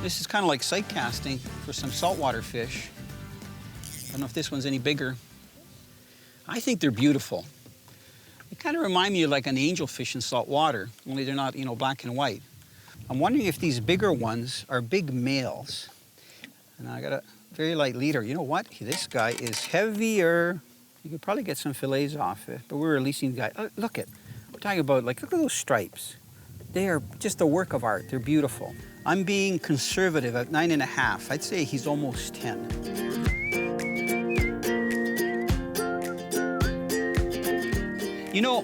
This is kind of like sight casting for some saltwater fish. I don't know if this one's any bigger. I think they're beautiful. They kind of remind me of like an angelfish in salt water, only they're not, black and white. I'm wondering if these bigger ones are big males. And I got a very light leader. You know what? This guy is heavier. You could probably get some fillets off it, but we're releasing the guy. Oh, look at, we're talking about, look at those stripes. They are just a work of art. They're beautiful. I'm being conservative at 9.5. I'd say he's almost 10.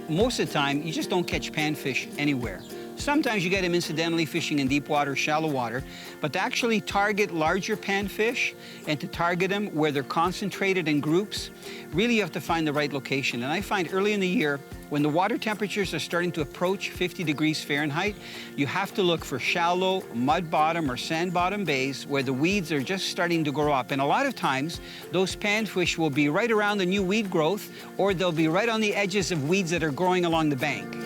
Most of the time, you just don't catch panfish anywhere. Sometimes you get them incidentally fishing in deep water, shallow water, but to actually target larger panfish and to target them where they're concentrated in groups, really you have to find the right location. And I find early in the year, when the water temperatures are starting to approach 50 degrees Fahrenheit, you have to look for shallow mud bottom or sand bottom bays where the weeds are just starting to grow up. And a lot of times, those panfish will be right around the new weed growth, or they'll be right on the edges of weeds that are growing along the bank.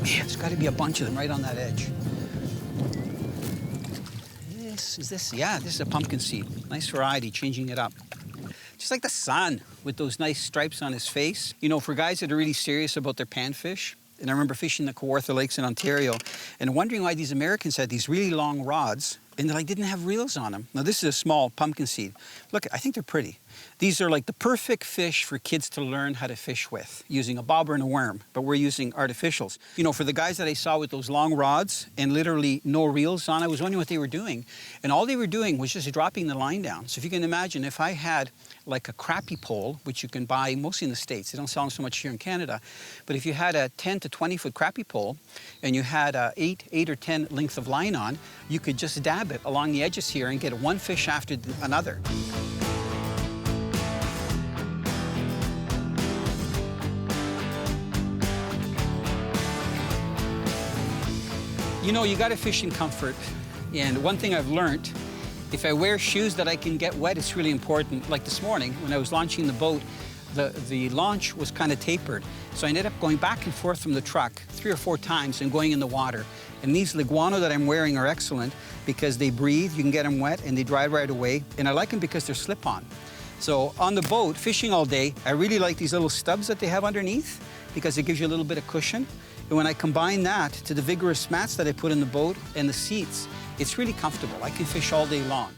There's got to be a bunch of them right on that edge. This is a pumpkin seed. Nice variety, changing it up. Just like the sun with those nice stripes on his face. For guys that are really serious about their panfish, and I remember fishing the Kawartha Lakes in Ontario and wondering why these Americans had these really long rods and they didn't have reels on them. Now this is a small pumpkin seed. Look, I think they're pretty. These are like the perfect fish for kids to learn how to fish with, using a bobber and a worm, but we're using artificials. For the guys that I saw with those long rods and literally no reels on, I was wondering what they were doing. And all they were doing was just dropping the line down. So if you can imagine, if I had like a crappie pole, which you can buy mostly in the States, they don't sell them so much here in Canada, but if you had a 10 to 20 foot crappie pole and you had a 8 or 10 length of line on, you could just dab it along the edges here and get one fish after another. You got to fish in comfort. And one thing I've learned, if I wear shoes that I can get wet, it's really important. Like this morning, when I was launching the boat, the launch was kind of tapered. So I ended up going back and forth from the truck 3 or 4 times and going in the water. And these Liguano that I'm wearing are excellent because they breathe, you can get them wet, and they dry right away. And I like them because they're slip-on. So on the boat, fishing all day, I really like these little stubs that they have underneath because it gives you a little bit of cushion. And when I combine that to the vigorous mats that I put in the boat and the seats, it's really comfortable. I can fish all day long.